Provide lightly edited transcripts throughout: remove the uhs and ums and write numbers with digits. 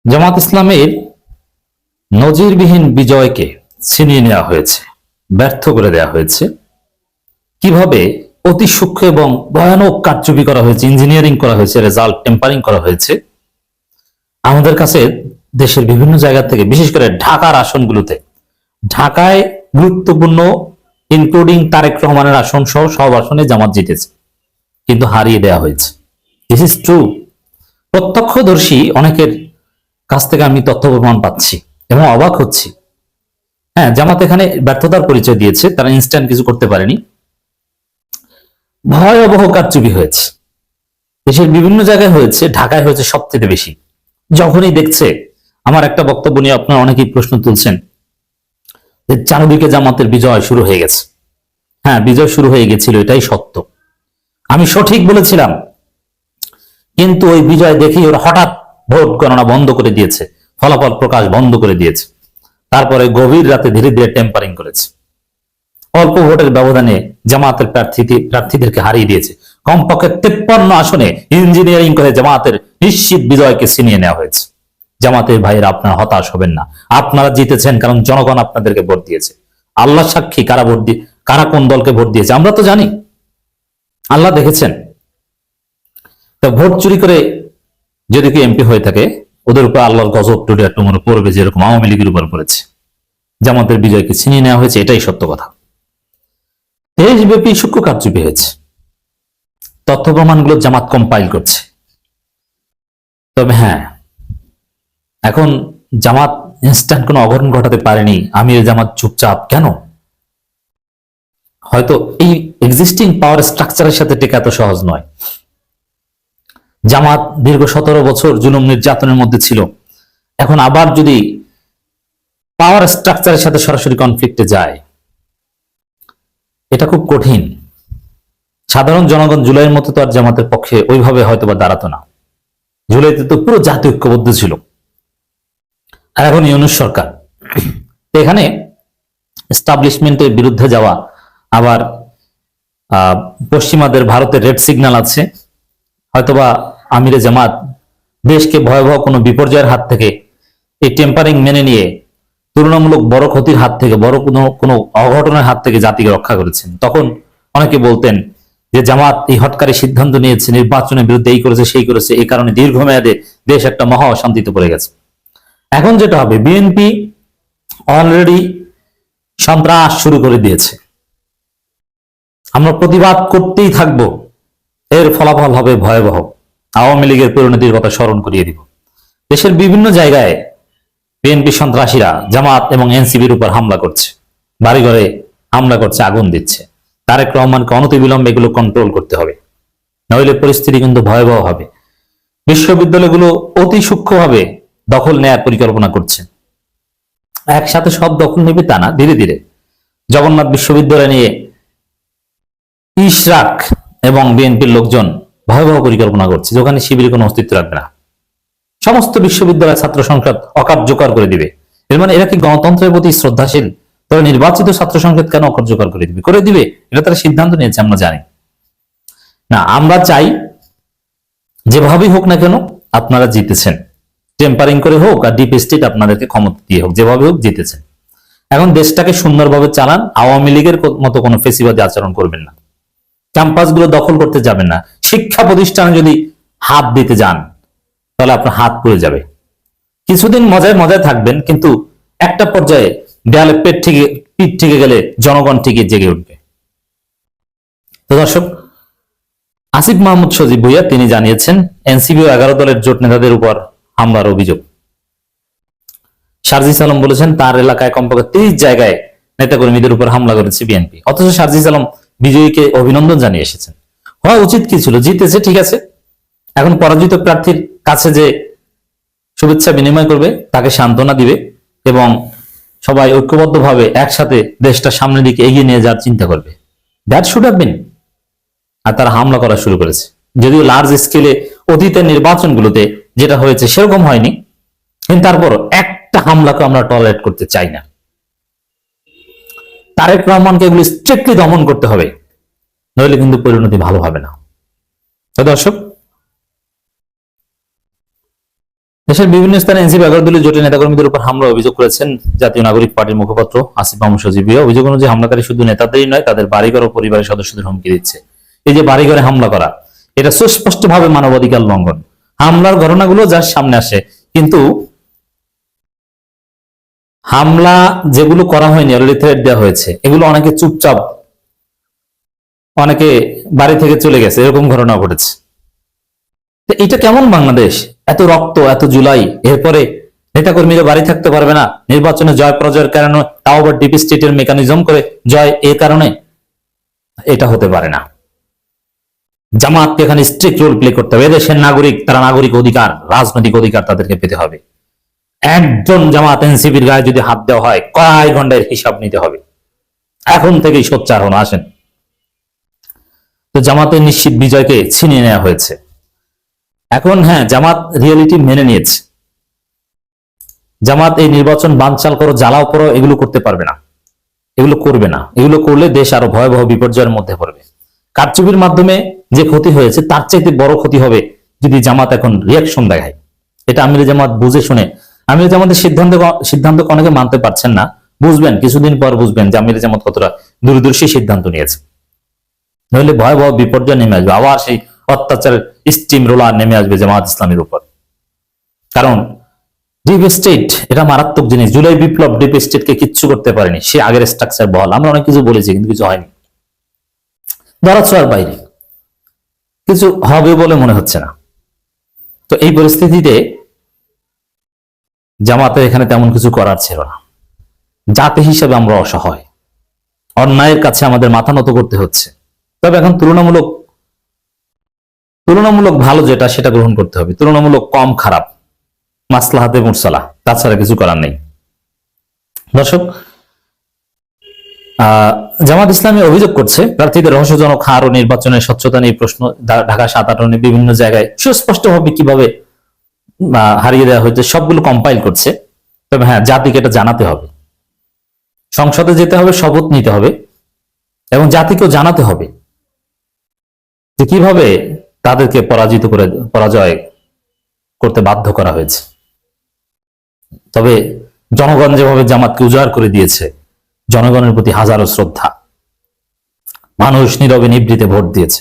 জামাত ইসলামের নজিরবিহীন বিজয়কে ছিনিয়ে নেওয়া হয়েছে, ব্যর্থ করে দেওয়া হয়েছে। কিভাবে অতি সূক্ষ্ম এবং ভয়ানক কারচুপি করা হয়েছে, ইঞ্জিনিয়ারিং করা হয়েছে, রেজাল্ট টেম্পারিং করা হয়েছে, আমাদের কাছে দেশের বিভিন্ন জায়গা থেকে, বিশেষ করে ঢাকার আসনগুলোতে, ঢাকায় গুরুত্বপূর্ণ ইনক্লুডিং তারেক রহমানের আসন সহ সব আসনে জামাত জিতেছে, কিন্তু হারিয়ে দেওয়া হয়েছে। This is true. প্রত্যক্ষদর্শী অনেকের কাছ থেকে আমি তথ্য প্রমাণ পাচ্ছি এবং অবাক হচ্ছি। হ্যাঁ, জামাত এখানে ব্যর্থতার পরিচয় দিয়েছে, তারা ইনস্ট্যান্ট কিছু করতে পারেনি। ভয়াবহ কারচুপি হয়েছে, দেশের বিভিন্ন জায়গায় হয়েছে, ঢাকায় হয়েছে সবচেয়ে বেশি। যখনই দেখছে, আমার একটা বক্তব্য নিয়ে আপনারা অনেকেই প্রশ্ন তুলছেন যে চারদিকে জামাতের বিজয় শুরু হয়ে গেছে। হ্যাঁ, বিজয় শুরু হয়ে গেছিল, এটাই সত্য, আমি সঠিক বলেছিলাম। কিন্তু ওই বিজয় দেখেই ওরা হঠাৎ ভোট গণনা বন্ধ করে দিয়েছে, ফলাফল প্রকাশ বন্ধ করে দিয়েছে। তারপরে গভীর রাতে ধীরে ধীরে টেম্পারিং করেছে, অল্প ভোটের ব্যবধানে জামাতের প্রার্থীদেরকে হারিয়ে দিয়েছে। কমপক্ষে 53 আসনে ইঞ্জিনিয়ারিং করে জামাতের নিশ্চিত বিজয়কে ছিনিয়ে নেওয়া হয়েছে। জামাতের ভাইয়েরা, আপনারা হতাশ হবেন না, আপনারা জিতেছেন কারণ জনগণ আপনাদেরকে ভোট দিয়েছে। আল্লাহ সাক্ষী, কারা কোন দলকে ভোট দিয়েছে আমরা তো জানি, আল্লাহ দেখেছেন। তো ভোট চুরি করে যদি কেউ এমপি হয়ে থাকে, ওদের উপর আল্লাহর গজব টুমরে পড়বে, যেরকম আওয়ামী লীগের উপর পড়েছে। জামাতের বিজয়কে ছিনিয়ে নেওয়া হয়েছে, এটাই সত্য কথা। দেশব্যাপী সূক্ষ্ম কারচুপি হয়েছে, তথ্য প্রমাণগুলো জামাত কম্পাইল করছে। তবে হ্যাঁ, এখন জামাত ইনস্ট্যান্ট কোনো অঘটন ঘটাতে পারেনি। আমির জামাত চুপচাপ কেন? হয়তো এই এক্সিস্টিং পাওয়ার স্ট্রাকচারের সাথে টেকা এত সহজ নয়। জামাত দীর্ঘ 17 বছর জুলুম নির্যাতনের মধ্যে ছিল, এখন আবার যদি পাওয়ার স্ট্রাকচারের সাথে সরাসরি কনফ্লিক্টে যায়, এটা খুব কঠিন। সাধারণ জনগণ জুলাইয়ের মতো তো আর জামাতের পক্ষে ওইভাবে হয়তো বা দাঁড়াতো না। জুলাইতে তো পুরো জাতীয় ঐক্যবদ্ধ ছিল, আর এখন ইউনূস সরকার। এখানে এস্টাবলিশমেন্টের বিরুদ্ধে যাওয়া, আবার পশ্চিমাদের ভারতের রেড সিগন্যাল আছে। হয়তোবা আমিরে জামাত দেশকে ভয়াবহ কোনো বিপর্যয়ের হাত থেকে, এই টেম্পারিং মেনে নিয়ে তুলনামূলক বড় ক্ষতির হাত থেকে, বড় কোনো অঘটনের হাত থেকে জাতিকে রক্ষা করেছেন। তখন অনেকে বলতেন যে জামাত এই হটকারী সিদ্ধান্ত নিয়েছে, নির্বাচনের বিরুদ্ধে এই করেছে সেই করেছে, এই কারণে দীর্ঘমেয়াদে দেশ একটা মহা অশান্তিতে পড়ে গেছে। এখন যেটা হবে, বিএনপি অলরেডি সন্ত্রাস শুরু করে দিয়েছে, আমরা প্রতিবাদ করতেই থাকব, এর ফলাফল হবে ভয়াবহ। আওয়ামী লীগের পরিণতির কথা স্মরণ করিয়ে দিব। দেশের বিভিন্ন জায়গায় বিএনপি সন্ত্রাসীরা জামাত এবং এনসিবির উপর হামলা করছে, বাড়িঘরে হামলা করছে, আগুন দিচ্ছে। তারেক রহমানকে অনতিবিলম্বে এগুলো কন্ট্রোল করতে হবে, নইলে পরিস্থিতি কিন্তু ভয়াবহ হবে। বিশ্ববিদ্যালয়গুলো অতি সূক্ষ্মভাবে দখল নেয়ার পরিকল্পনা করছে। একসাথে সব দখল নেবে তা না, ধীরে ধীরে। জগন্নাথ বিশ্ববিদ্যালয় নিয়ে ইশরাক এবং বিএনপির লোকজন ভয়াবহ পরিকল্পনা করছে, যেখানে শিবিরের কোনো অস্তিত্ব রাখবে না। সমস্ত বিশ্ববিদ্যালয় ছাত্র সংসদ অকার্যকর করে দিবে। এর মানে এরা কি গণতন্ত্রের প্রতি শ্রদ্ধাশীল? তবে নির্বাচিত ছাত্র সংসদ কেন অকার্যকর করে দিবে? করে দিবে, এটা তারা সিদ্ধান্ত নিয়েছে, আমরা জানি না। আমরা চাই যেভাবেই হোক না কেন আপনারা জিতেছেন, টেম্পারিং করে হোক আর ডিপ স্টেট আপনাদেরকে ক্ষমতা দিয়ে হোক, যেভাবে হোক জিতেছেন। এখন দেশটাকে সুন্দরভাবে চালান, আওয়ামী লীগের মতো কোনো ফেসিবাদী আচরণ করবেন না, ক্যাম্পাসগুলো দখল করতে যাবেন না। শিক্ষা প্রতিষ্ঠানে যদি হাত দিতে যান, তাহলে আপনার হাত পড়ে যাবে। কিছুদিন মজায় মজায় থাকবেন, কিন্তু একটা পর্যায়ে দেয়ালে পিঠ থেকে গেলে জনগণ ঠিকই জেগে উঠবে। তো দর্শক, আসিফ মাহমুদ সজীব ভুইয়া তিনি জানিয়েছেন এনসিপি ও 11 দলের জোট নেতাদের উপর হামলার অভিযোগ। সারজিস আলম বলেছেন তার এলাকায় কমপক্ষে 30 জায়গায় নেতাকর্মীদের উপর হামলা করেছে বিএনপি। অথচ সারজিস আলম বিজয়ীকে অভিনন্দন জানিয়ে এসেছেন। হওয়া উচিত কি ছিল? জিতেছে, ঠিক আছে, এখন পরাজিত প্রার্থীর কাছে যে শুভেচ্ছা বিনিময় করবে, তাকে সান্ত্বনা দিবে এবং সবাই ঐক্যবদ্ধভাবে একসাথে দেশটা সামনের দিকে এগিয়ে নিয়ে যাওয়ার চিন্তা করবে। That should have been. আর তারা হামলা করা শুরু করেছে, যদিও লার্জ স্কেলে অতীতের নির্বাচনগুলোতে যেটা হয়েছে সেরকম হয়নি, কিন্তু তারপর একটা হামলাকে আমরা টলারেট করতে চাই না। তারেক রহমানকে এগুলো স্ট্রিক্টলি দমন করতে হবে, নইলে কিন্তু পরিণতি ভালো হবে না। তো দর্শক, দেশের বিভিন্ন স্থানে এনসিপি 11 দলীয় জোটের নেতাকর্মীদের উপর হামলা অভিযোগ করেছেন জাতীয় নাগরিক পার্টির মুখপাত্র আসিফ মাহমুদ সজীব। অভিযোগ অনুযায়ী হামলাকারী শুধু নেতাদেরই নয়, তাদের বাড়িঘর ও পরিবারের সদস্যদের হুমকি দিচ্ছে। এই যে বাড়িঘরে হামলা করা, এটা সুস্পষ্টভাবে মানবাধিকার লঙ্ঘন। হামলার ঘটনাগুলো যার সামনে আসে, কিন্তু হামলা যেগুলো করা হয়নি, অলরেডি থ্রেট দেওয়া হয়েছে, এগুলো অনেকে চুপচাপ, অনেকে বাড়ি থেকে চলে গেছে, এরকম ঘটনা ঘটেছে। তো এটা কেমন বাংলাদেশ? এত রক্ত, এত জুলাই, এরপরে নেতাকর্মীরা বাড়ি থাকতে পারবে না, নির্বাচনে জয় পরাজয়ের কারণে, তাও আবার ডিপ স্টেটের মেকানিজম করে জয়, এর কারণে? এটা হতে পারে না। জামাতকে এখানে স্ট্রিক্ট রোল প্লে করতে হবে। এদেশের নাগরিক, তারা নাগরিক অধিকার, রাজনৈতিক অধিকার তাদেরকে পেতে হবে। একজন জামাত এনসিপির গায়ে যদি হাত দেওয়া হয়, কয় ঘন্টার হিসাব নিতে হবে। এখন থেকেই সোচ্চার হন, আসেন। তো জামাতের নিশ্চিত বিজয়কে ছিনিয়ে নেওয়া হয়েছে। এখন হ্যাঁ, জামাত রিয়েলিটি মেনে নিয়েছে। জামাত এই নির্বাচন বানচাল করো, জ্বালাও করো, এগুলো করতে পারবে না, এগুলো করবে না। এগুলো করলে দেশ আরো ভয়াবহ বিপর্যয়ের মধ্যে পড়বে। কারচুপির মাধ্যমে যে ক্ষতি হয়েছে, তার চাইতে বড় ক্ষতি হবে যদি জামাত এখন রিয়াকশন দেখায়। এটা আমিরে জামাত বুঝে শুনে, আমিরে জামাতের সিদ্ধান্ত অনেকে মানতে পারছেন না। বুঝবেন, কিছুদিন পর বুঝবেন যে আমিরে জামাত কতটা দূরদর্শী সিদ্ধান্ত নিয়েছে। নইলে ভয়াবহ বিপর্যয় নেমে আসবে, আবার সেই অত্যাচারের স্টিম রোলার নেমে আসবে জামাত ইসলামের উপর। কারণ ডিপ স্টেট এটা মারাত্মক জিনিস। জুলাই বিপ্লব ডিপ স্টেটকে কিচ্ছু করতে পারেনি, সে আগের স্ট্রাকচার বহাল। আমরা অনেক কিছু বলেছি, কিন্তু কিছু হয়নি, ধরাছোঁয়ার বাইরে কিছু হবে বলে মনে হচ্ছে না। তো এই পরিস্থিতিতে জামাতের এখানে তেমন কিছু করার ছিল না। জাতি হিসেবে আমরা অসহায়, অন্যায়ের কাছে আমাদের মাথা নত করতে হচ্ছে। তবে এখন তুলনামূলক ভালো যেটা, সেটা গ্রহণ করতে হবে। তুলনামূলক কম খারাপ, মাসলাহাতে মুরসালা, তাছাড়া কিছু করার নেই। দর্শক, জামাত ইসলামী অভিযোগ করছে প্রার্থীদের রহস্যজনক হার ও নির্বাচনের স্বচ্ছতা নিয়ে প্রশ্ন ঢাকা 7 আসনে বিভিন্ন জায়গায় সুস্পষ্টভাবে কিভাবে হারিয়ে দেওয়া হয়েছে সবগুলো কম্পাইল করছে। তবে হ্যাঁ, জাতিকে এটা জানাতে হবে, সংসদে যেতে হবে, শপথ নিতে হবে এবং জাতিকেও জানাতে হবে যে কিভাবে তাদেরকে পরাজয় করতে বাধ্য করা হয়েছে। তবে জনগণ যেভাবে জামাতকে উজাড় করে দিয়েছে, জনগণের প্রতি হাজারো শ্রদ্ধা। মানুষ নীরবে নিভৃতে ভোট দিয়েছে।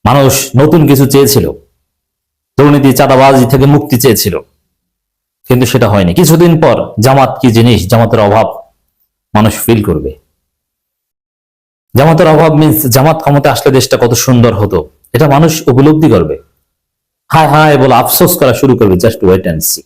মানুষ নতুন কিছু চেয়েছিল, দুর্নীতি চাঁদাবাজি থেকে মুক্তি চেয়েছিল, কিন্তু সেটা হয়নি। কিছুদিন পর জামাত কি জিনিস, জামাতের অভাব মানুষ ফিল করবে। জামাতের অভাব মিন্স জামাত ক্ষমতা আসলে দেশটা কত সুন্দর হতো, এটা মানুষ উপলব্ধি করবে। হায় হায় বলে আফসোস করা শুরু করবে। Just wait and C.